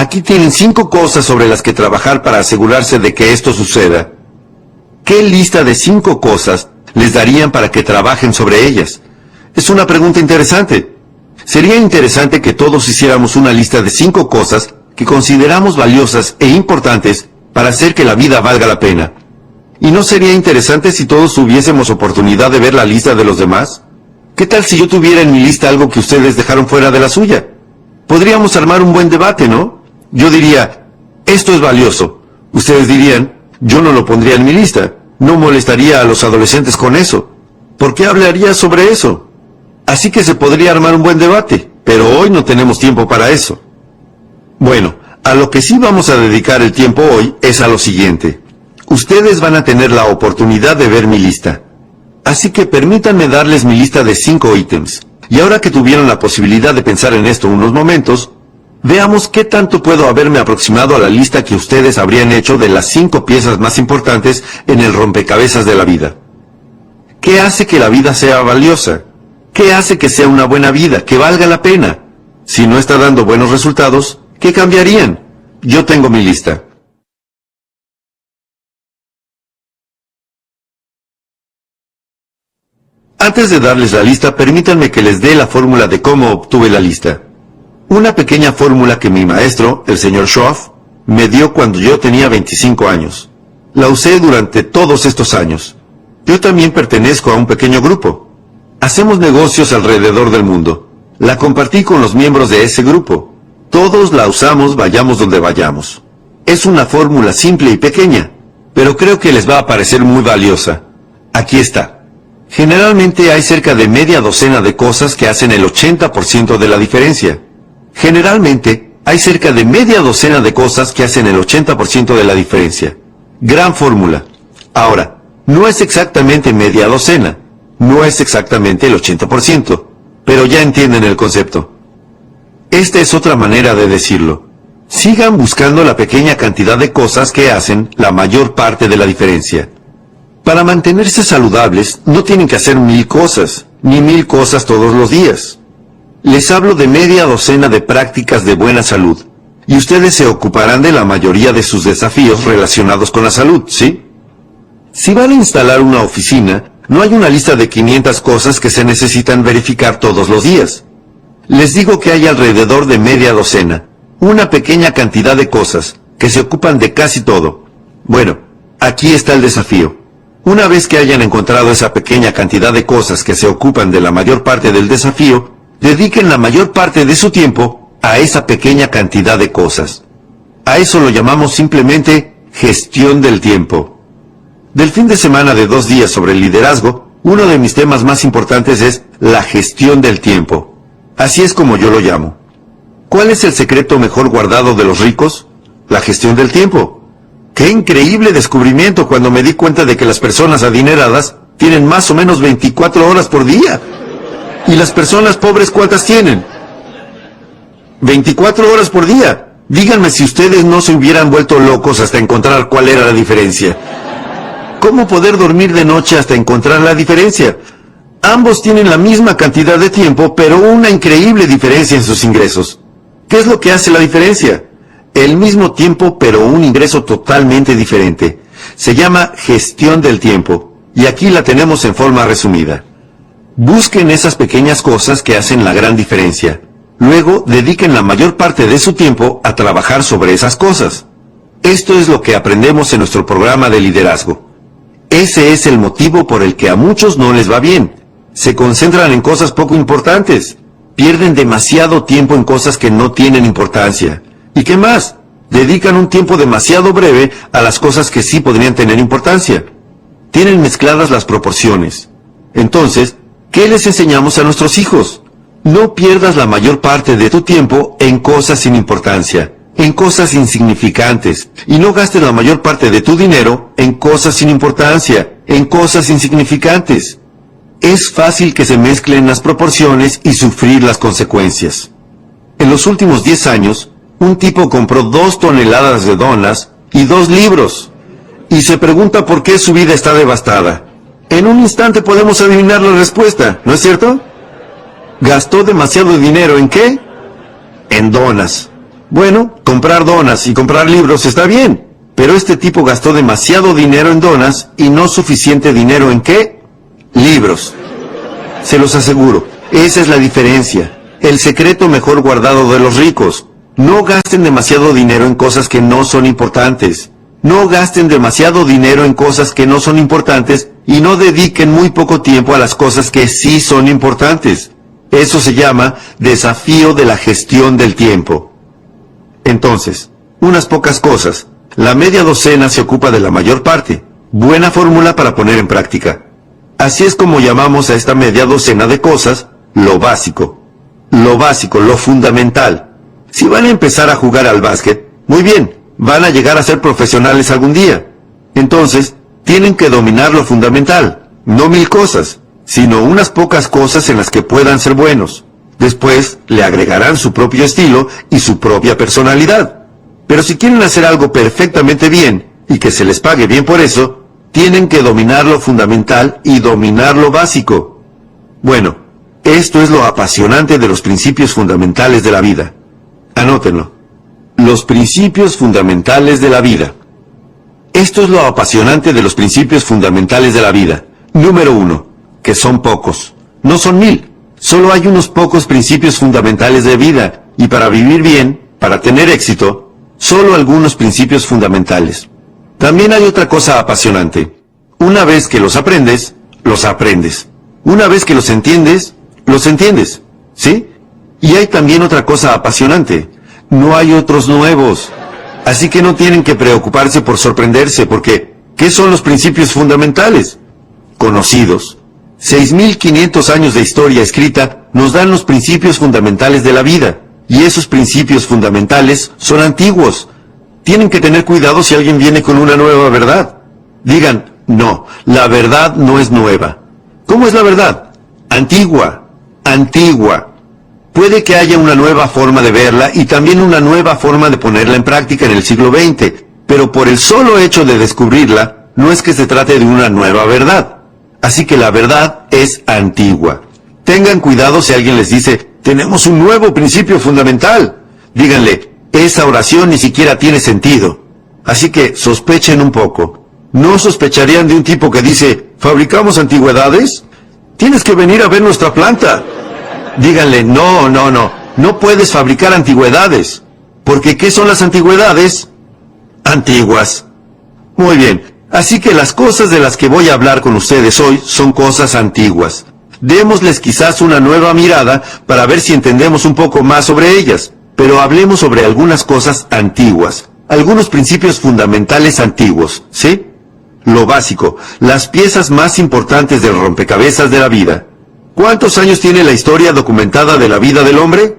Aquí tienen 5 cosas sobre las que trabajar para asegurarse de que esto suceda. ¿Qué lista de 5 cosas les darían para que trabajen sobre ellas? Es una pregunta interesante. Sería interesante que todos hiciéramos una lista de 5 cosas que consideramos valiosas e importantes para hacer que la vida valga la pena. ¿Y no sería interesante si todos tuviésemos oportunidad de ver la lista de los demás? ¿Qué tal si yo tuviera en mi lista algo que ustedes dejaron fuera de la suya? Podríamos armar un buen debate, ¿no? Yo diría, esto es valioso. Ustedes dirían, yo no lo pondría en mi lista. No molestaría a los adolescentes con eso. ¿Por qué hablaría sobre eso? Así que se podría armar un buen debate, pero hoy no tenemos tiempo para eso. Bueno, a lo que sí vamos a dedicar el tiempo hoy es a lo siguiente. Ustedes van a tener la oportunidad de ver mi lista. Así que permítanme darles mi lista de 5 ítems. Y ahora que tuvieron la posibilidad de pensar en esto unos momentos, veamos qué tanto puedo haberme aproximado a la lista que ustedes habrían hecho de las 5 piezas más importantes en el rompecabezas de la vida. ¿Qué hace que la vida sea valiosa? ¿Qué hace que sea una buena vida, que valga la pena? Si no está dando buenos resultados, ¿qué cambiarían? Yo tengo mi lista. Antes de darles la lista, permítanme que les dé la fórmula de cómo obtuve la lista. Una pequeña fórmula que mi maestro, el señor Schroff, me dio cuando yo tenía 25 años. La usé durante todos estos años. Yo también pertenezco a un pequeño grupo. Hacemos negocios alrededor del mundo. La compartí con los miembros de ese grupo. Todos la usamos vayamos donde vayamos. Es una fórmula simple y pequeña, pero creo que les va a parecer muy valiosa. Aquí está. Generalmente hay cerca de media docena de cosas que hacen el 80% de la diferencia. Generalmente hay cerca de media docena de cosas que hacen el 80% de la diferencia. Gran fórmula. Ahora, no es exactamente media docena. No es exactamente el 80%. Pero ya entienden el concepto. Esta es otra manera de decirlo. Sigan buscando la pequeña cantidad de cosas que hacen la mayor parte de la diferencia. Para mantenerse saludables, no tienen que hacer 1000 cosas, ni 1000 cosas todos los días. Les hablo de media docena de prácticas de buena salud, y ustedes se ocuparán de la mayoría de sus desafíos relacionados con la salud, ¿sí? Si van a instalar una oficina, no hay una lista de 500 cosas que se necesitan verificar todos los días. Les digo que hay alrededor de media docena, una pequeña cantidad de cosas, que se ocupan de casi todo. Bueno, aquí está el desafío. Una vez que hayan encontrado esa pequeña cantidad de cosas que se ocupan de la mayor parte del desafío, dediquen la mayor parte de su tiempo a esa pequeña cantidad de cosas. A eso lo llamamos simplemente gestión del tiempo. Del fin de semana de 2 días sobre el liderazgo, uno de mis temas más importantes es la gestión del tiempo. Así es como yo lo llamo. ¿Cuál es el secreto mejor guardado de los ricos? La gestión del tiempo. ¡Qué increíble descubrimiento cuando me di cuenta de que las personas adineradas tienen más o menos 24 horas por día! ¿Y las personas pobres cuántas tienen? 24 horas por día. Díganme si ustedes no se hubieran vuelto locos hasta encontrar cuál era la diferencia. ¿Cómo poder dormir de noche hasta encontrar la diferencia? Ambos tienen la misma cantidad de tiempo, pero una increíble diferencia en sus ingresos. ¿Qué es lo que hace la diferencia? El mismo tiempo, pero un ingreso totalmente diferente. Se llama gestión del tiempo, y aquí la tenemos en forma resumida. Busquen esas pequeñas cosas que hacen la gran diferencia. Luego, dediquen la mayor parte de su tiempo a trabajar sobre esas cosas. Esto es lo que aprendemos en nuestro programa de liderazgo. Ese es el motivo por el que a muchos no les va bien. Se concentran en cosas poco importantes. Pierden demasiado tiempo en cosas que no tienen importancia. ¿Y qué más? Dedican un tiempo demasiado breve a las cosas que sí podrían tener importancia. Tienen mezcladas las proporciones. Entonces, ¿qué les enseñamos a nuestros hijos? No pierdas la mayor parte de tu tiempo en cosas sin importancia, en cosas insignificantes, y no gastes la mayor parte de tu dinero en cosas sin importancia, en cosas insignificantes. Es fácil que se mezclen las proporciones y sufrir las consecuencias. En los últimos 10 años, un tipo compró 2 toneladas de donas y 2 libros. Y se pregunta por qué su vida está devastada. En un instante podemos adivinar la respuesta, ¿no es cierto? Gastó demasiado dinero ¿en qué? En donas. Bueno, comprar donas y comprar libros está bien, pero este tipo gastó demasiado dinero en donas y no suficiente dinero ¿en qué? Libros. Se los aseguro, esa es la diferencia. El secreto mejor guardado de los ricos. No gasten demasiado dinero en cosas que no son importantes. No gasten demasiado dinero en cosas que no son importantes y no dediquen muy poco tiempo a las cosas que sí son importantes. Eso se llama desafío de la gestión del tiempo. Entonces, unas pocas cosas. La media docena se ocupa de la mayor parte. Buena fórmula para poner en práctica. Así es como llamamos a esta media docena de cosas lo básico. Lo básico, lo fundamental. Si van a empezar a jugar al básquet, muy bien, van a llegar a ser profesionales algún día. Entonces, tienen que dominar lo fundamental, no 1000 cosas, sino unas pocas cosas en las que puedan ser buenos. Después, le agregarán su propio estilo y su propia personalidad. Pero si quieren hacer algo perfectamente bien, y que se les pague bien por eso, tienen que dominar lo fundamental y dominar lo básico. Bueno, esto es lo apasionante de los principios fundamentales de la vida. Anótenlo. Los principios fundamentales de la vida. Esto es lo apasionante de los principios fundamentales de la vida. Número 1, que son pocos. No son 1000. Solo hay unos pocos principios fundamentales de vida. Y para vivir bien, para tener éxito, solo algunos principios fundamentales. También hay otra cosa apasionante. Una vez que los aprendes, los aprendes. Una vez que los entiendes, los entiendes. ¿Sí? Y hay también otra cosa apasionante. No hay otros nuevos. Así que no tienen que preocuparse por sorprenderse, porque ¿qué son los principios fundamentales? Conocidos. 6500 años de historia escrita nos dan los principios fundamentales de la vida. Y esos principios fundamentales son antiguos. Tienen que tener cuidado si alguien viene con una nueva verdad. Digan, no, la verdad no es nueva. ¿Cómo es la verdad? Antigua. Antigua. Puede que haya una nueva forma de verla y también una nueva forma de ponerla en práctica en el siglo XX, pero por el solo hecho de descubrirla, no es que se trate de una nueva verdad. Así que la verdad es antigua. Tengan cuidado si alguien les dice, tenemos un nuevo principio fundamental. Díganle, esa oración ni siquiera tiene sentido. Así que sospechen un poco. ¿No sospecharían de un tipo que dice, ¿fabricamos antigüedades? Tienes que venir a ver nuestra planta. Díganle, no puedes fabricar antigüedades. Porque ¿qué son las antigüedades? Antiguas. Muy bien, así que las cosas de las que voy a hablar con ustedes hoy son cosas antiguas. Démosles quizás una nueva mirada para ver si entendemos un poco más sobre ellas. Pero hablemos sobre algunas cosas antiguas, algunos principios fundamentales antiguos, ¿sí? Lo básico, las piezas más importantes del rompecabezas de la vida. ¿Cuántos años tiene la historia documentada de la vida del hombre?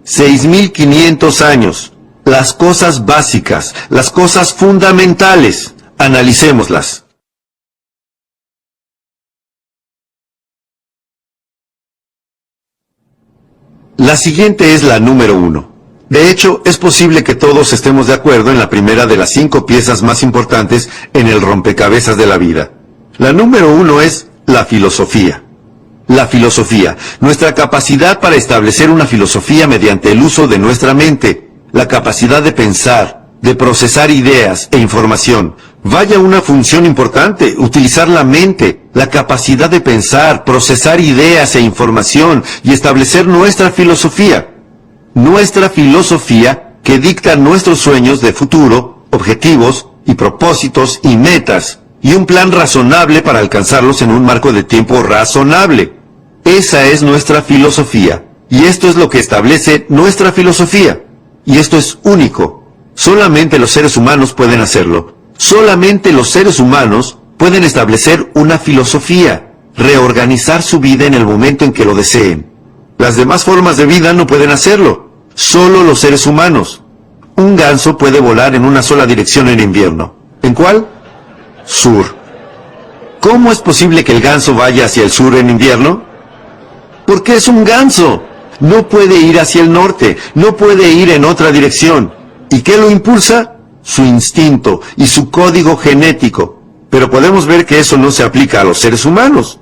6500 años. Las cosas básicas, las cosas fundamentales. Analicémoslas. La siguiente es la número 1. De hecho, es posible que todos estemos de acuerdo en la primera de las 5 piezas más importantes en el rompecabezas de la vida. La número 1 es la filosofía. La filosofía, nuestra capacidad para establecer una filosofía mediante el uso de nuestra mente, la capacidad de pensar, de procesar ideas e información. Vaya una función importante, utilizar la mente, la capacidad de pensar, procesar ideas e información y establecer nuestra filosofía. Nuestra filosofía que dicta nuestros sueños de futuro, objetivos y propósitos y metas, y un plan razonable para alcanzarlos en un marco de tiempo razonable. Esa es nuestra filosofía, y esto es lo que establece nuestra filosofía. Y esto es único. Solamente los seres humanos pueden hacerlo. Solamente los seres humanos pueden establecer una filosofía, reorganizar su vida en el momento en que lo deseen. Las demás formas de vida no pueden hacerlo. Solo los seres humanos. Un ganso puede volar en una sola dirección en invierno. ¿En cuál? Sur. ¿Cómo es posible que el ganso vaya hacia el sur en invierno? Porque es un ganso. No puede ir hacia el norte, no puede ir en otra dirección. ¿Y qué lo impulsa? Su instinto y su código genético. Pero podemos ver que eso no se aplica a los seres humanos.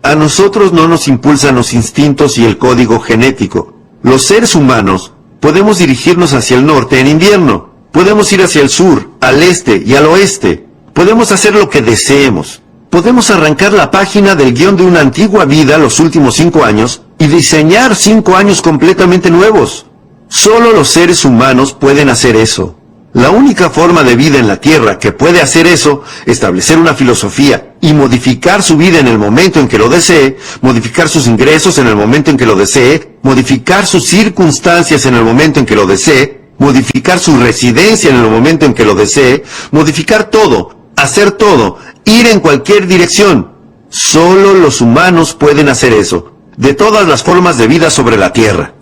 A nosotros no nos impulsan los instintos y el código genético. Los seres humanos Podemos dirigirnos hacia el norte en invierno. Podemos ir hacia el sur, al este y al oeste. Podemos hacer lo que deseemos. Podemos arrancar la página del guión de una antigua vida los últimos 5 años y diseñar 5 años completamente nuevos. Solo los seres humanos pueden hacer eso. La única forma de vida en la Tierra que puede hacer eso, establecer una filosofía y modificar su vida en el momento en que lo desee, modificar sus ingresos en el momento en que lo desee, modificar sus circunstancias en el momento en que lo desee, modificar su residencia en el momento en que lo desee, modificar todo, hacer todo, ir en cualquier dirección. Solo los humanos pueden hacer eso, de todas las formas de vida sobre la Tierra.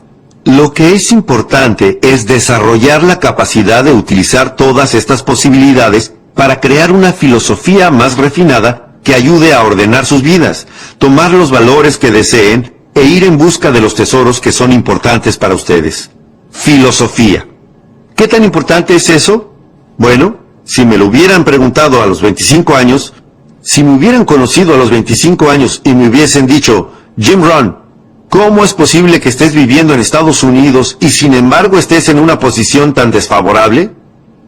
Lo que es importante es desarrollar la capacidad de utilizar todas estas posibilidades para crear una filosofía más refinada que ayude a ordenar sus vidas, tomar los valores que deseen e ir en busca de los tesoros que son importantes para ustedes. Filosofía. ¿Qué tan importante es eso? Bueno, si me lo hubieran preguntado a los 25 años, si me hubieran conocido a los 25 años y me hubiesen dicho, Jim Rohn, ¿cómo es posible que estés viviendo en Estados Unidos y sin embargo estés en una posición tan desfavorable?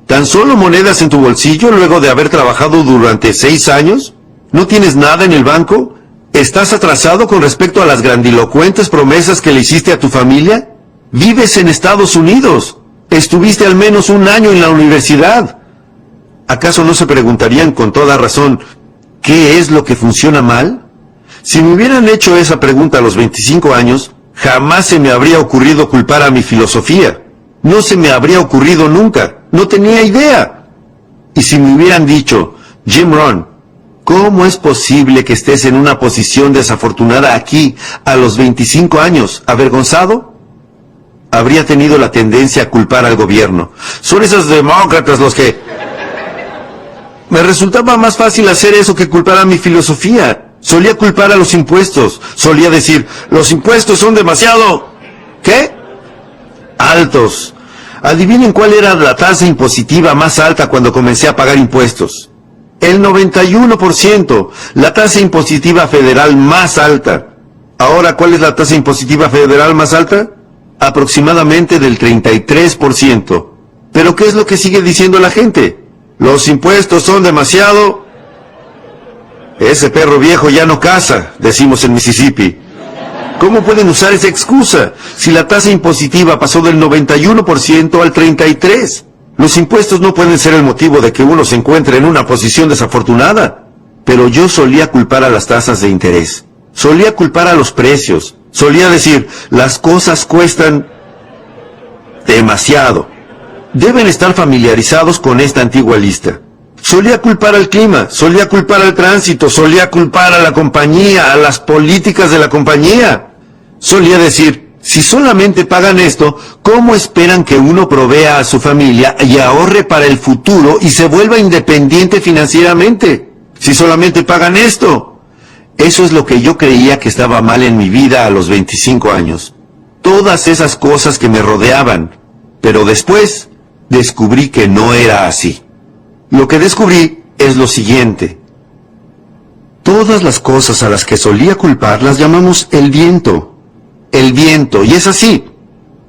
¿Tan solo monedas en tu bolsillo luego de haber trabajado durante 6 años? ¿No tienes nada en el banco? ¿Estás atrasado con respecto a las grandilocuentes promesas que le hiciste a tu familia? ¿Vives en Estados Unidos? ¿Estuviste al menos 1 año en la universidad? ¿Acaso no se preguntarían con toda razón, ¿qué es lo que funciona mal? Si me hubieran hecho esa pregunta a los 25 años, jamás se me habría ocurrido culpar a mi filosofía. No se me habría ocurrido nunca. No tenía idea. Y si me hubieran dicho, Jim Rohn, ¿cómo es posible que estés en una posición desafortunada aquí a los 25 años, avergonzado? Habría tenido la tendencia a culpar al gobierno. Son esos demócratas los que... Me resultaba más fácil hacer eso que culpar a mi filosofía. Solía culpar a los impuestos. Solía decir, los impuestos son demasiado... ¿Qué? Altos. Adivinen cuál era la tasa impositiva más alta cuando comencé a pagar impuestos. El 91%. La tasa impositiva federal más alta. Ahora, ¿cuál es la tasa impositiva federal más alta? Aproximadamente del 33%. ¿Pero qué es lo que sigue diciendo la gente? Los impuestos son demasiado... Ese perro viejo ya no caza, decimos en Mississippi. ¿Cómo pueden usar esa excusa si la tasa impositiva pasó del 91% al 33%? Los impuestos no pueden ser el motivo de que uno se encuentre en una posición desafortunada. Pero yo solía culpar a las tasas de interés. Solía culpar a los precios. Solía decir, las cosas cuestan demasiado. Deben estar familiarizados con esta antigua lista. Solía culpar al clima, solía culpar al tránsito, solía culpar a la compañía, a las políticas de la compañía. Solía decir, si solamente pagan esto, ¿cómo esperan que uno provea a su familia y ahorre para el futuro y se vuelva independiente financieramente? Si solamente pagan esto. Eso es lo que yo creía que estaba mal en mi vida a los 25 años. Todas esas cosas que me rodeaban. Pero después descubrí que no era así. Lo que descubrí es lo siguiente. Todas las cosas a las que solía culpar las llamamos el viento. El viento, y es así.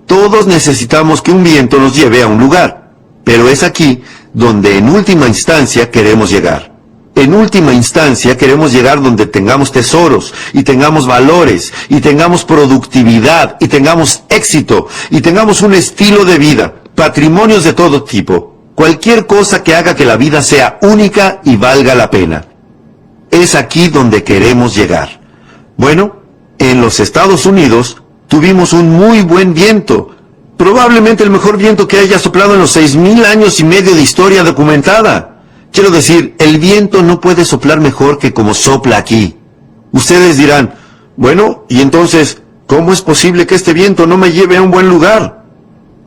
Todos necesitamos que un viento nos lleve a un lugar. Pero es aquí donde en última instancia queremos llegar. En última instancia queremos llegar donde tengamos tesoros, y tengamos valores, y tengamos productividad, y tengamos éxito, y tengamos un estilo de vida, patrimonios de todo tipo. Cualquier cosa que haga que la vida sea única y valga la pena. Es aquí donde queremos llegar. Bueno, en los Estados Unidos tuvimos un muy buen viento. Probablemente el mejor viento que haya soplado en los 6,000 años y medio de historia documentada. Quiero decir, el viento no puede soplar mejor que como sopla aquí. Ustedes dirán, bueno, y entonces, ¿cómo es posible que este viento no me lleve a un buen lugar?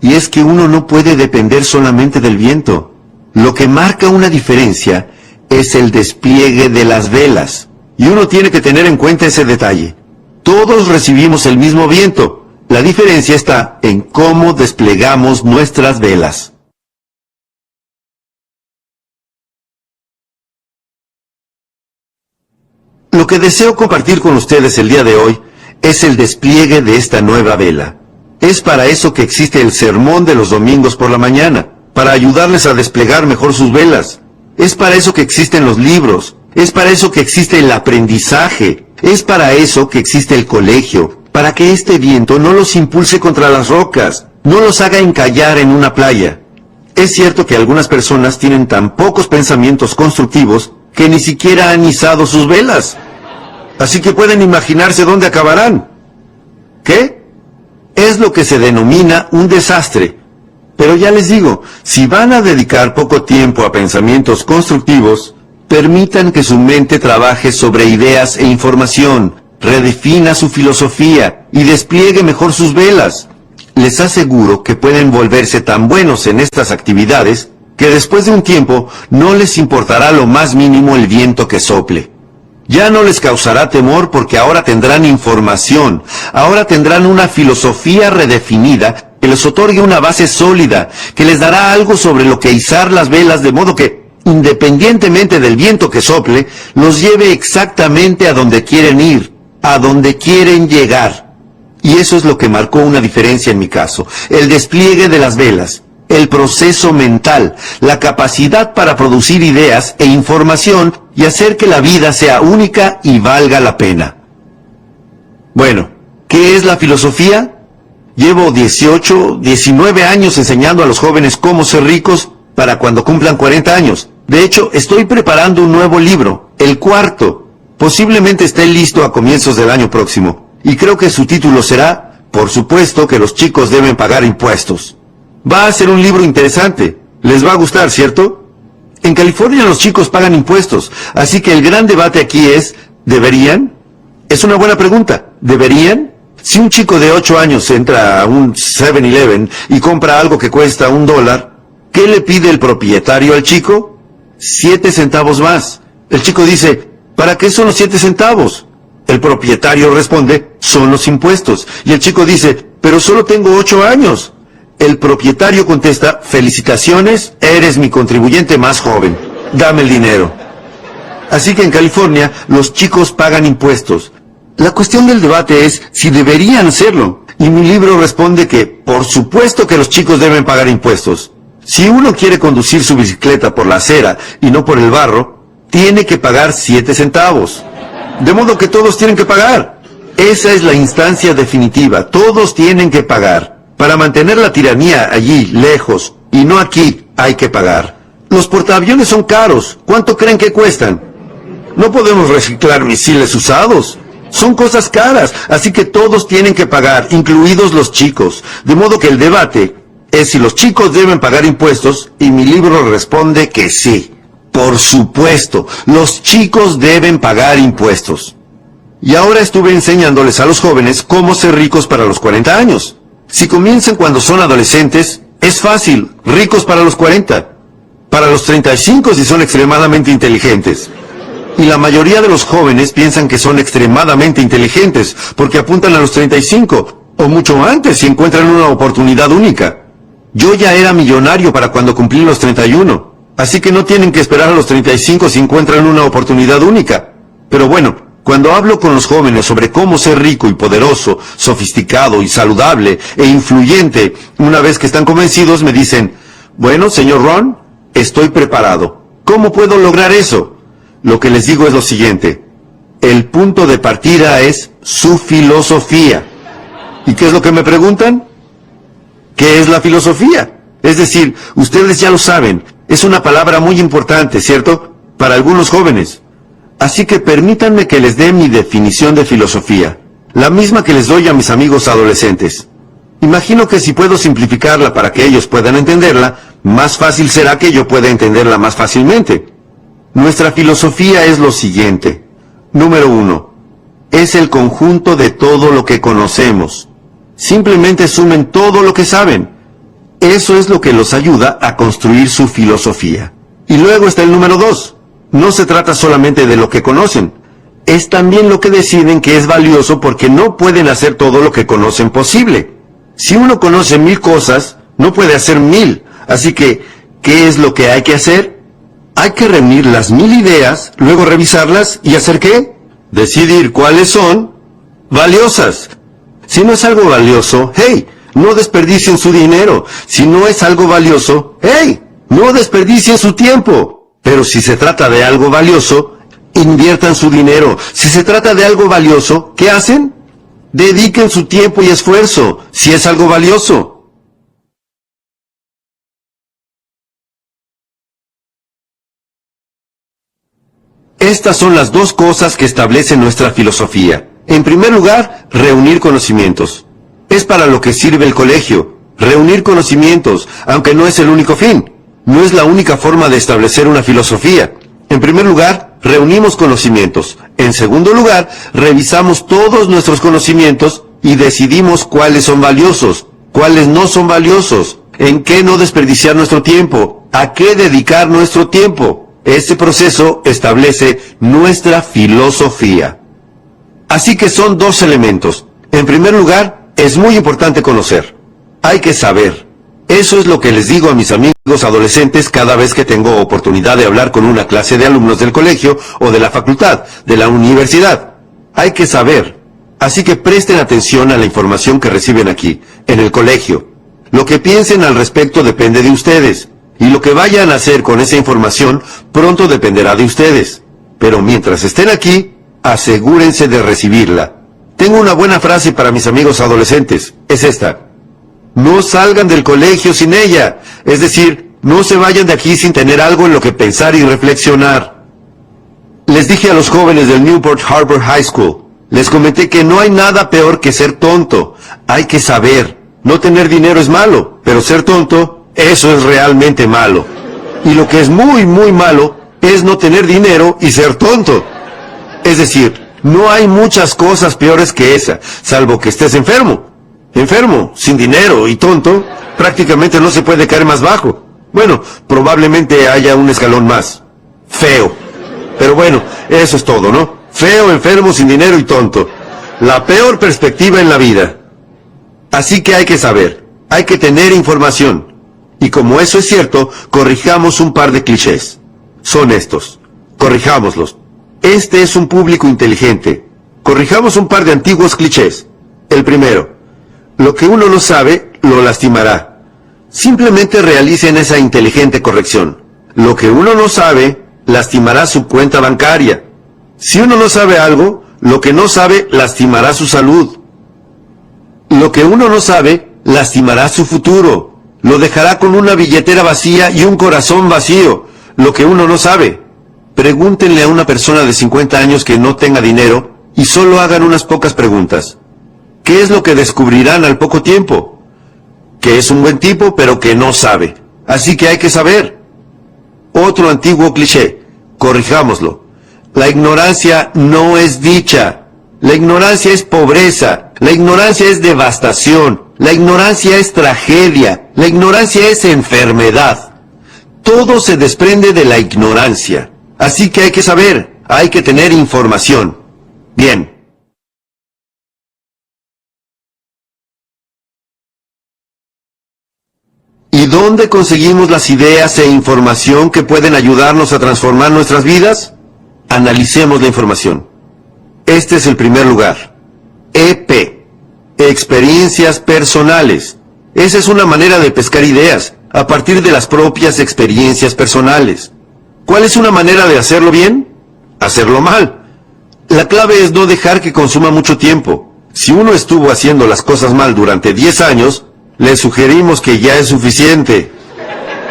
Y es que uno no puede depender solamente del viento. Lo que marca una diferencia es el despliegue de las velas. Y uno tiene que tener en cuenta ese detalle. Todos recibimos el mismo viento. La diferencia está en cómo desplegamos nuestras velas. Lo que deseo compartir con ustedes el día de hoy es el despliegue de esta nueva vela. Es para eso que existe el sermón de los domingos por la mañana, para ayudarles a desplegar mejor sus velas. Es para eso que existen los libros, es para eso que existe el aprendizaje, es para eso que existe el colegio, para que este viento no los impulse contra las rocas, no los haga encallar en una playa. Es cierto que algunas personas tienen tan pocos pensamientos constructivos que ni siquiera han izado sus velas. Así que pueden imaginarse dónde acabarán. ¿Qué? Es lo que se denomina un desastre. Pero ya les digo, si van a dedicar poco tiempo a pensamientos constructivos, permitan que su mente trabaje sobre ideas e información, redefina su filosofía y despliegue mejor sus velas. Les aseguro que pueden volverse tan buenos en estas actividades que después de un tiempo no les importará lo más mínimo el viento que sople. Ya no les causará temor porque ahora tendrán información, ahora tendrán una filosofía redefinida que les otorgue una base sólida, que les dará algo sobre lo que izar las velas de modo que, independientemente del viento que sople, los lleve exactamente a donde quieren ir, a donde quieren llegar. Y eso es lo que marcó una diferencia en mi caso, el despliegue de las velas, el proceso mental, la capacidad para producir ideas e información y hacer que la vida sea única y valga la pena. Bueno, ¿qué es la filosofía? Llevo 19 años enseñando a los jóvenes cómo ser ricos para cuando cumplan 40 años. De hecho, estoy preparando un nuevo libro, el cuarto. Posiblemente esté listo a comienzos del año próximo. Y creo que su título será, por supuesto que los chicos deben pagar impuestos. Va a ser un libro interesante. Les va a gustar, ¿cierto? En California los chicos pagan impuestos, así que el gran debate aquí es, ¿deberían? Es una buena pregunta. ¿Deberían? Si un chico de 8 años entra a un 7-Eleven y compra algo que cuesta $1, ¿qué le pide el propietario al chico? 7 centavos más. El chico dice, ¿para qué son los 7 centavos? El propietario responde, son los impuestos. Y el chico dice, pero solo tengo 8 años. El propietario contesta, felicitaciones, eres mi contribuyente más joven. Dame el dinero. Así que en California, los chicos pagan impuestos. La cuestión del debate es si deberían hacerlo. Y mi libro responde que, por supuesto que los chicos deben pagar impuestos. Si uno quiere conducir su bicicleta por la acera y no por el barro, tiene que pagar 7 centavos. De modo que todos tienen que pagar. Esa es la instancia definitiva. Todos tienen que pagar. Para mantener la tiranía allí, lejos, y no aquí, hay que pagar. Los portaaviones son caros. ¿Cuánto creen que cuestan? No podemos reciclar misiles usados. Son cosas caras, así que todos tienen que pagar, incluidos los chicos. De modo que el debate es si los chicos deben pagar impuestos, y mi libro responde que sí. Por supuesto, los chicos deben pagar impuestos. Y ahora estuve enseñándoles a los jóvenes cómo ser ricos para los 40 años. Si comienzan cuando son adolescentes, es fácil, ricos para los 40. Para los 35 si son extremadamente inteligentes. Y la mayoría de los jóvenes piensan que son extremadamente inteligentes, porque apuntan a los 35, o mucho antes si encuentran una oportunidad única. Yo ya era millonario para cuando cumplí los 31, así que no tienen que esperar a los 35 si encuentran una oportunidad única. Pero bueno, cuando hablo con los jóvenes sobre cómo ser rico y poderoso, sofisticado y saludable e influyente, una vez que están convencidos me dicen, bueno, señor Ron, estoy preparado. ¿Cómo puedo lograr eso? Lo que les digo es lo siguiente. El punto de partida es su filosofía. ¿Y qué es lo que me preguntan? ¿Qué es la filosofía? Es decir, ustedes ya lo saben, es una palabra muy importante, ¿cierto? Para algunos jóvenes. Así que permítanme que les dé mi definición de filosofía, la misma que les doy a mis amigos adolescentes. Imagino que si puedo simplificarla para que ellos puedan entenderla, más fácil será que yo pueda entenderla más fácilmente. Nuestra filosofía es lo siguiente. Número 1. Es el conjunto de todo lo que conocemos. Simplemente sumen todo lo que saben. Eso es lo que los ayuda a construir su filosofía. Y luego está el número 2. No se trata solamente de lo que conocen. Es también lo que deciden que es valioso porque no pueden hacer todo lo que conocen posible. Si uno conoce 1000 cosas, no puede hacer 1000. Así que, ¿qué es lo que hay que hacer? Hay que reunir las 1000 ideas, luego revisarlas y ¿hacer qué? Decidir cuáles son valiosas. Si no es algo valioso, hey, No desperdicien su dinero. Si no es algo valioso, ¡hey! No desperdicien su tiempo. Pero si se trata de algo valioso, inviertan su dinero. Si se trata de algo valioso, ¿qué hacen? Dediquen su tiempo y esfuerzo, si es algo valioso. Estas son las dos cosas que establece nuestra filosofía. En primer lugar, reunir conocimientos. Es para lo que sirve el colegio. Reunir conocimientos, aunque no es el único fin. No es la única forma de establecer una filosofía. En primer lugar, reunimos conocimientos. En segundo lugar, revisamos todos nuestros conocimientos y decidimos cuáles son valiosos, cuáles no son valiosos, en qué no desperdiciar nuestro tiempo, a qué dedicar nuestro tiempo. Este proceso establece nuestra filosofía. Así que son dos elementos. En primer lugar, es muy importante conocer. Hay que saber. Eso es lo que les digo a mis amigos adolescentes cada vez que tengo oportunidad de hablar con una clase de alumnos del colegio o de la facultad, de la universidad. Hay que saber. Así que presten atención a la información que reciben aquí, en el colegio. Lo que piensen al respecto depende de ustedes. Y lo que vayan a hacer con esa información pronto dependerá de ustedes. Pero mientras estén aquí, asegúrense de recibirla. Tengo una buena frase para mis amigos adolescentes. Es esta. No salgan del colegio sin ella. Es decir, no se vayan de aquí sin tener algo en lo que pensar y reflexionar. Les dije a los jóvenes del Newport Harbor High School, les comenté que no hay nada peor que ser tonto. Hay que saber. No tener dinero es malo, pero ser tonto, eso es realmente malo. Y lo que es muy, muy malo es no tener dinero y ser tonto. Es decir, no hay muchas cosas peores que esa, salvo que estés enfermo. Enfermo, sin dinero y tonto, prácticamente no se puede caer más bajo. Bueno, probablemente haya un escalón más. Feo. Pero bueno, eso es todo, ¿no? Feo, enfermo, sin dinero y tonto. La peor perspectiva en la vida. Así que hay que saber, hay que tener información. Y como eso es cierto, corrijamos un par de clichés. Son estos. Corrijámoslos. Este es un público inteligente. Corrijamos un par de antiguos clichés. El primero. Lo que uno no sabe, lo lastimará. Simplemente realicen esa inteligente corrección. Lo que uno no sabe, lastimará su cuenta bancaria. Si uno no sabe algo, lo que no sabe, lastimará su salud. Lo que uno no sabe, lastimará su futuro. Lo dejará con una billetera vacía y un corazón vacío. Lo que uno no sabe. Pregúntenle a una persona de 50 años que no tenga dinero y solo hagan unas pocas preguntas. ¿Qué es lo que descubrirán al poco tiempo? Que es un buen tipo, pero que no sabe. Así que hay que saber. Otro antiguo cliché. Corrijámoslo. La ignorancia no es dicha. La ignorancia es pobreza. La ignorancia es devastación. La ignorancia es tragedia. La ignorancia es enfermedad. Todo se desprende de la ignorancia. Así que hay que saber. Hay que tener información. Bien. ¿Y dónde conseguimos las ideas e información que pueden ayudarnos a transformar nuestras vidas? Analicemos la información. Este es el primer lugar. EP. Experiencias personales. Esa es una manera de pescar ideas, a partir de las propias experiencias personales. ¿Cuál es una manera de hacerlo bien? Hacerlo mal. La clave es no dejar que consuma mucho tiempo. Si uno estuvo haciendo las cosas mal durante 10 años, le sugerimos que ya es suficiente.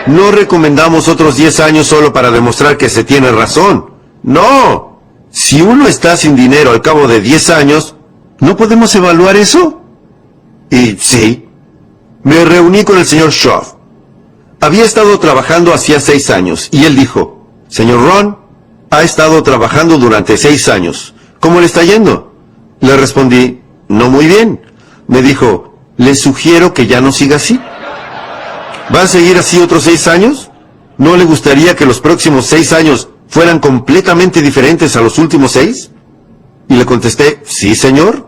No recomendamos otros 10 años solo para demostrar que se tiene razón. No. Si uno está sin dinero al cabo de 10 años, ¿no podemos evaluar eso? Y sí. Me reuní con el señor Schoff. Había estado trabajando hacía 6 años y él dijo, señor Ron, ha estado trabajando durante 6 años. ¿Cómo le está yendo? Le respondí, no muy bien. Me dijo, le sugiero que ya no siga así. ¿Va a seguir así otros 6 años? ¿No le gustaría que los próximos 6 años fueran completamente diferentes a los últimos 6? Y le contesté, sí, señor.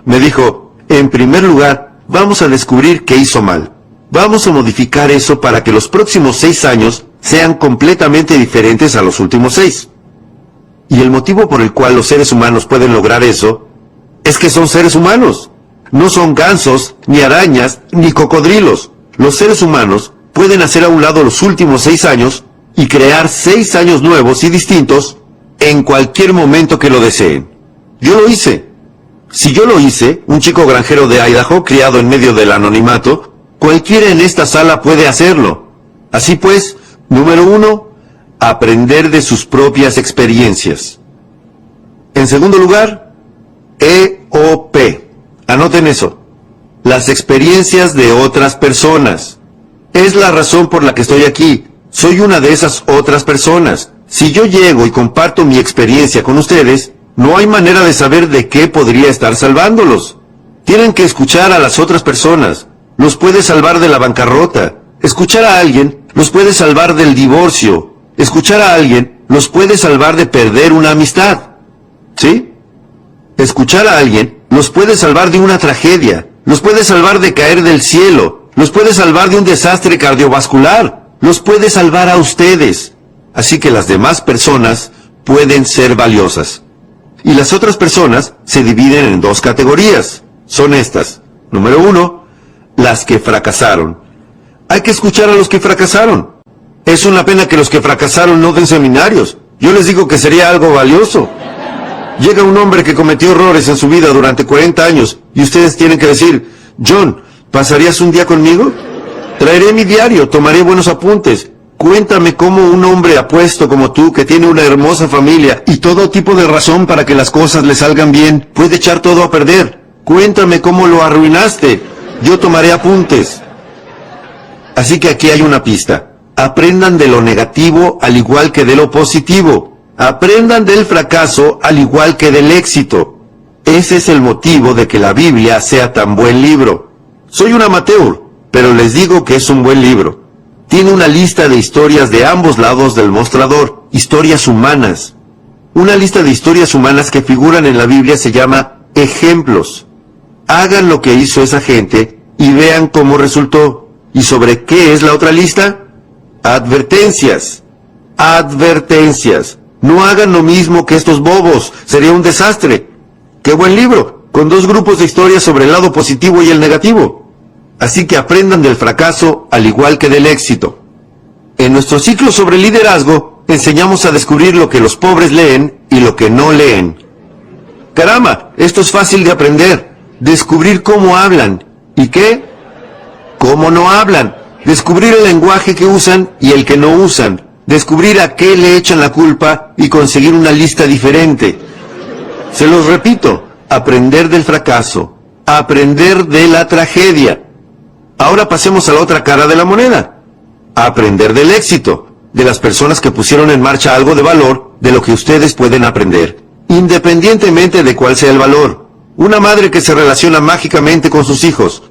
Me dijo, en primer lugar, vamos a descubrir qué hizo mal. Vamos a modificar eso para que los próximos 6 años sean completamente diferentes a los últimos 6. Y el motivo por el cual los seres humanos pueden lograr eso es que son seres humanos. No son gansos, ni arañas, ni cocodrilos. Los seres humanos pueden hacer a un lado los últimos 6 años y crear 6 años nuevos y distintos en cualquier momento que lo deseen. Yo lo hice. Si yo lo hice, un chico granjero de Idaho, criado en medio del anonimato, cualquiera en esta sala puede hacerlo. Así pues, número 1, aprender de sus propias experiencias. En segundo lugar, EOP. Anoten eso. Las experiencias de otras personas. Es la razón por la que estoy aquí. Soy una de esas otras personas. Si yo llego y comparto mi experiencia con ustedes, no hay manera de saber de qué podría estar salvándolos. Tienen que escuchar a las otras personas. Los puede salvar de la bancarrota. Escuchar a alguien los puede salvar del divorcio. Escuchar a alguien los puede salvar de perder una amistad. ¿Sí? Escuchar a alguien los puede salvar de una tragedia. Los puede salvar de caer del cielo. Los puede salvar de un desastre cardiovascular. Los puede salvar a ustedes. Así que las demás personas pueden ser valiosas. Y las otras personas se dividen en 2 categorías. Son estas. Número 1, las que fracasaron. Hay que escuchar a los que fracasaron. Es una pena que los que fracasaron no den seminarios. Yo les digo que sería algo valioso. Llega un hombre que cometió errores en su vida durante 40 años y ustedes tienen que decir, John, ¿pasarías un día conmigo? Traeré mi diario, tomaré buenos apuntes. Cuéntame cómo un hombre apuesto como tú, que tiene una hermosa familia y todo tipo de razón para que las cosas le salgan bien, puede echar todo a perder. Cuéntame cómo lo arruinaste. Yo tomaré apuntes. Así que aquí hay una pista. Aprendan de lo negativo al igual que de lo positivo. Aprendan del fracaso al igual que del éxito. Ese es el motivo de que la Biblia sea tan buen libro. Soy un amateur, pero les digo que es un buen libro. Tiene una lista de historias de ambos lados del mostrador, historias humanas. Una lista de historias humanas que figuran en la Biblia se llama ejemplos. Hagan lo que hizo esa gente y vean cómo resultó. ¿Y sobre qué es la otra lista? Advertencias. Advertencias. No hagan lo mismo que estos bobos, sería un desastre. ¡Qué buen libro! Con 2 grupos de historias sobre el lado positivo y el negativo. Así que aprendan del fracaso al igual que del éxito. En nuestro ciclo sobre liderazgo, enseñamos a descubrir lo que los pobres leen y lo que no leen. ¡Caramba! Esto es fácil de aprender. Descubrir cómo hablan. ¿Y qué? Cómo no hablan. Descubrir el lenguaje que usan y el que no usan. Descubrir a qué le echan la culpa y conseguir una lista diferente. Se los repito, aprender del fracaso. Aprender de la tragedia. Ahora pasemos a la otra cara de la moneda. Aprender del éxito, de las personas que pusieron en marcha algo de valor, de lo que ustedes pueden aprender, independientemente de cuál sea el valor. Una madre que se relaciona mágicamente con sus hijos.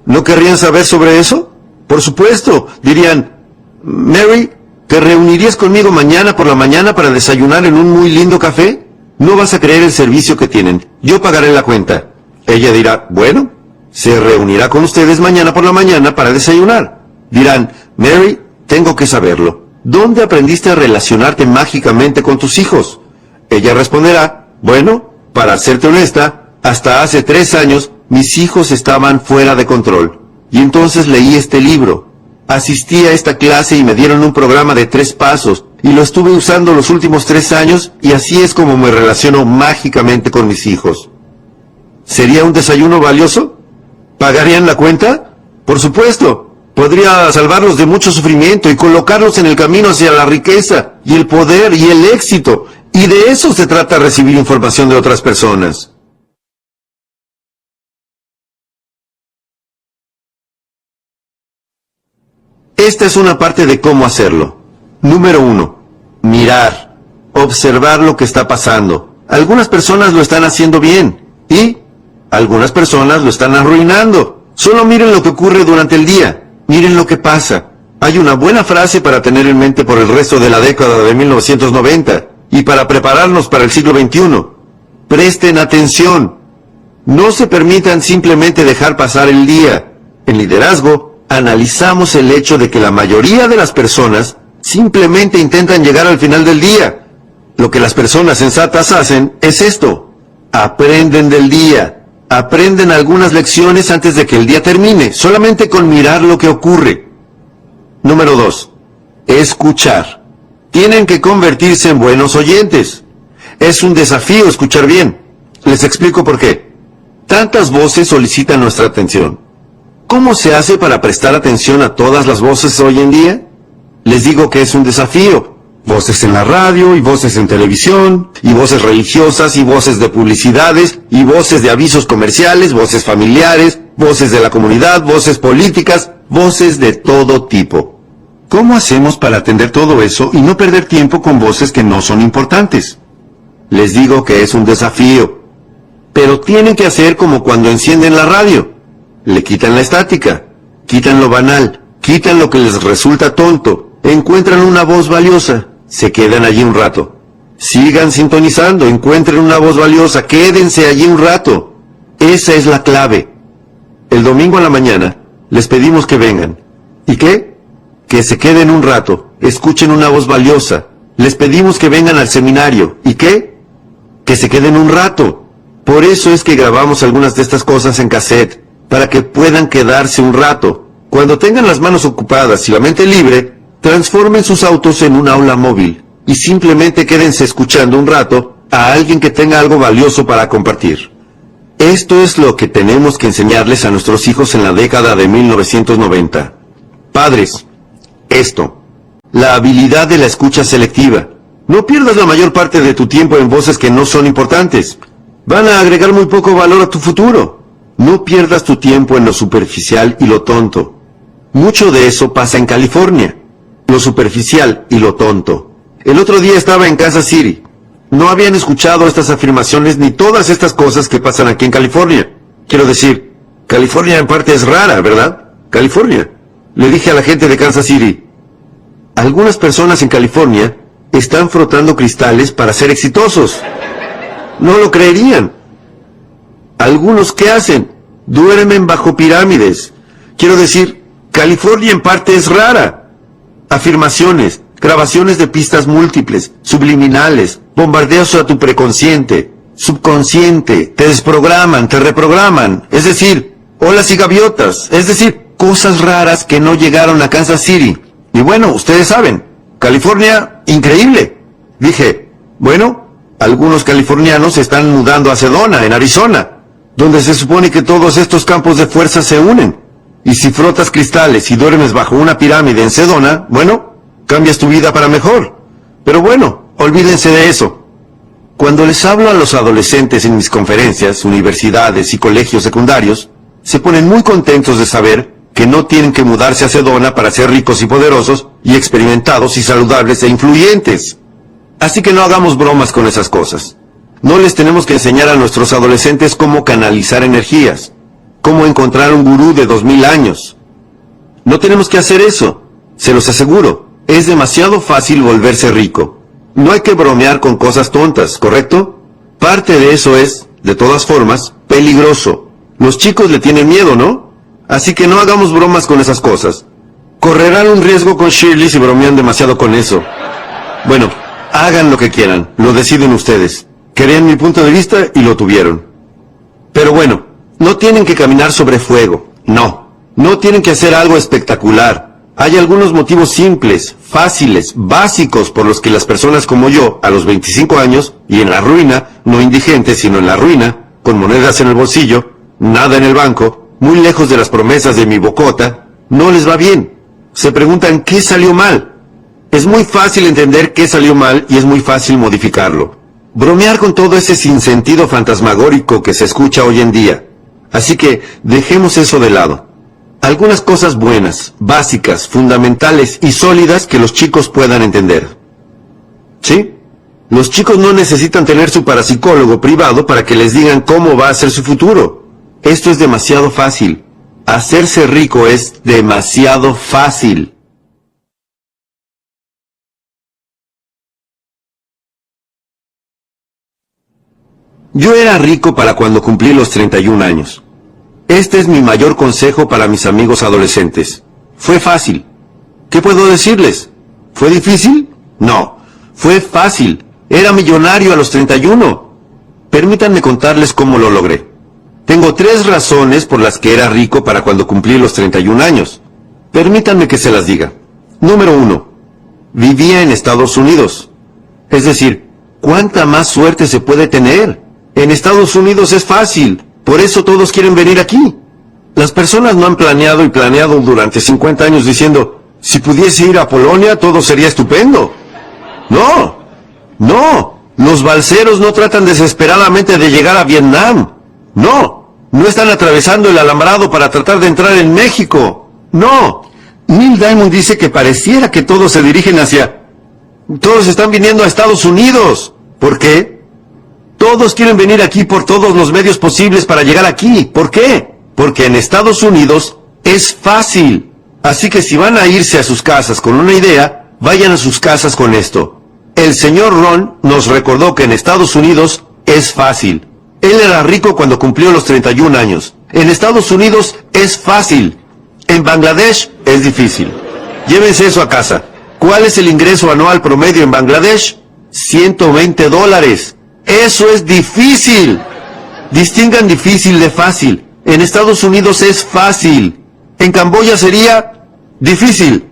¿No querrían saber sobre eso? Por supuesto, dirían, Mary, ¿te reunirías conmigo mañana por la mañana para desayunar en un muy lindo café? No vas a creer el servicio que tienen. Yo pagaré la cuenta. Ella dirá, bueno, se reunirá con ustedes mañana por la mañana para desayunar. Dirán, Mary, tengo que saberlo. ¿Dónde aprendiste a relacionarte mágicamente con tus hijos? Ella responderá, bueno, para serte honesta, hasta hace 3 años mis hijos estaban fuera de control. Y entonces leí este libro. Asistí a esta clase y me dieron un programa de 3 pasos. Y lo estuve usando los últimos 3 años y así es como me relaciono mágicamente con mis hijos. ¿Sería un desayuno valioso? ¿Pagarían la cuenta? Por supuesto. Podría salvarlos de mucho sufrimiento y colocarlos en el camino hacia la riqueza y el poder y el éxito. Y de eso se trata recibir información de otras personas. Esta es una parte de cómo hacerlo. Número 1. Mirar. Observar lo que está pasando. Algunas personas lo están haciendo bien. Y algunas personas lo están arruinando. Solo miren lo que ocurre durante el día. Miren lo que pasa. Hay una buena frase para tener en mente por el resto de la década de 1990 y para prepararnos para el siglo XXI. Presten atención. No se permitan simplemente dejar pasar el día. En liderazgo, analizamos el hecho de que la mayoría de las personas simplemente intentan llegar al final del día. Lo que las personas sensatas hacen es esto. Aprenden del día. Aprenden algunas lecciones antes de que el día termine, solamente con mirar lo que ocurre. Número 2. Escuchar. Tienen que convertirse en buenos oyentes. Es un desafío escuchar bien. Les explico por qué. Tantas voces solicitan nuestra atención. ¿Cómo se hace para prestar atención a todas las voces hoy en día? Les digo que es un desafío. Voces en la radio, y voces en televisión, y voces religiosas, y voces de publicidades, y voces de avisos comerciales, voces familiares, voces de la comunidad, voces políticas, voces de todo tipo. ¿Cómo hacemos para atender todo eso y no perder tiempo con voces que no son importantes? Les digo que es un desafío. Pero tienen que hacer como cuando encienden la radio. Le quitan la estática, quitan lo banal, quitan lo que les resulta tonto, encuentran una voz valiosa, se quedan allí un rato. Sigan sintonizando, encuentren una voz valiosa, quédense allí un rato. Esa es la clave. El domingo a la mañana les pedimos que vengan. ¿Y qué? Que se queden un rato, escuchen una voz valiosa. Les pedimos que vengan al seminario. ¿Y qué? Que se queden un rato. Por eso es que grabamos algunas de estas cosas en cassette, para que puedan quedarse un rato. Cuando tengan las manos ocupadas y la mente libre, transformen sus autos en un aula móvil y simplemente quédense escuchando un rato a alguien que tenga algo valioso para compartir. Esto es lo que tenemos que enseñarles a nuestros hijos en la década de 1990. Padres, esto, la habilidad de la escucha selectiva. No pierdas la mayor parte de tu tiempo en voces que no son importantes. Van a agregar muy poco valor a tu futuro. No pierdas tu tiempo en lo superficial y lo tonto. Mucho de eso pasa en California. Lo superficial y lo tonto. El otro día estaba en Kansas City. No habían escuchado estas afirmaciones ni todas estas cosas que pasan aquí en California. Quiero decir, California en parte es rara, ¿verdad? California. Le dije a la gente de Kansas City, algunas personas en California están frotando cristales para ser exitosos. No lo creerían. Algunos, ¿qué hacen? Duermen bajo pirámides. Quiero decir, California en parte es rara. Afirmaciones, grabaciones de pistas múltiples, subliminales, bombardeos a tu preconsciente, subconsciente, te desprograman, te reprograman. Es decir, olas y gaviotas. Es decir, cosas raras que no llegaron a Kansas City. Y bueno, ustedes saben, California, increíble. Dije, bueno, algunos californianos se están mudando a Sedona, en Arizona, donde se supone que todos estos campos de fuerza se unen. Y si frotas cristales y duermes bajo una pirámide en Sedona, bueno, cambias tu vida para mejor. Pero bueno, olvídense de eso. Cuando les hablo a los adolescentes en mis conferencias, universidades y colegios secundarios, se ponen muy contentos de saber que no tienen que mudarse a Sedona para ser ricos y poderosos, y experimentados y saludables e influyentes. Así que no hagamos bromas con esas cosas. No les tenemos que enseñar a nuestros adolescentes cómo canalizar energías, cómo encontrar un gurú de 2000 años. No tenemos que hacer eso, se los aseguro. Es demasiado fácil volverse rico. No hay que bromear con cosas tontas, ¿correcto? Parte de eso es, de todas formas, peligroso. Los chicos le tienen miedo, ¿no? Así que no hagamos bromas con esas cosas. Correrán un riesgo con Shirley si bromean demasiado con eso. Bueno, hagan lo que quieran, lo deciden ustedes. Querían mi punto de vista y lo tuvieron. Pero bueno, no tienen que caminar sobre fuego, no. No tienen que hacer algo espectacular. Hay algunos motivos simples, fáciles, básicos por los que las personas como yo, a los 25 años, y en la ruina, no indigente sino en la ruina, con monedas en el bolsillo, nada en el banco, muy lejos de las promesas de mi bocota, no les va bien. Se preguntan qué salió mal. Es muy fácil entender qué salió mal y es muy fácil modificarlo. Bromear con todo ese sinsentido fantasmagórico que se escucha hoy en día. Así que dejemos eso de lado. Algunas cosas buenas, básicas, fundamentales y sólidas que los chicos puedan entender. ¿Sí? Los chicos no necesitan tener su parapsicólogo privado para que les digan cómo va a ser su futuro. Esto es demasiado fácil. Hacerse rico es demasiado fácil. Yo era rico para cuando cumplí los 31 años. Este es mi mayor consejo para mis amigos adolescentes. Fue fácil. ¿Qué puedo decirles? ¿Fue difícil? No. Fue fácil. Era millonario a los 31. Permítanme contarles cómo lo logré. Tengo 3 razones por las que era rico para cuando cumplí los 31 años. Permítanme que se las diga. Número 1. Vivía en Estados Unidos. Es decir, ¿cuánta más suerte se puede tener? En Estados Unidos es fácil. Por eso todos quieren venir aquí. Las personas no han planeado y planeado durante 50 años diciendo, si pudiese ir a Polonia todo sería estupendo. No, no. Los balseros no tratan desesperadamente de llegar a Vietnam. No, no están atravesando el alambrado para tratar de entrar en México. No. Neil Diamond dice que pareciera que todos se dirigen hacia... Todos están viniendo a Estados Unidos. ¿Por qué? Todos quieren venir aquí por todos los medios posibles para llegar aquí. ¿Por qué? Porque en Estados Unidos es fácil. Así que si van a irse a sus casas con una idea, vayan a sus casas con esto. El señor Ron nos recordó que en Estados Unidos es fácil. Él era rico cuando cumplió los 31 años. En Estados Unidos es fácil. En Bangladesh es difícil. Llévense eso a casa. ¿Cuál es el ingreso anual promedio en Bangladesh? $120. Eso es difícil. Distingan difícil de fácil. En Estados Unidos es fácil. En Camboya sería difícil.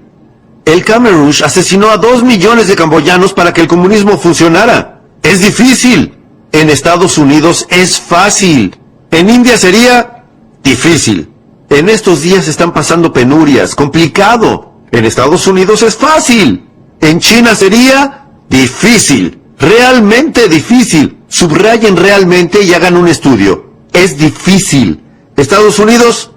El Khmer Rouge asesinó a 2 millones de camboyanos para que el comunismo funcionara. Es difícil. En Estados Unidos es fácil. En India sería difícil. En estos días están pasando penurias, complicado. En Estados Unidos es fácil. En China sería difícil. Realmente difícil. Subrayen realmente y hagan un estudio. Es difícil. Estados Unidos,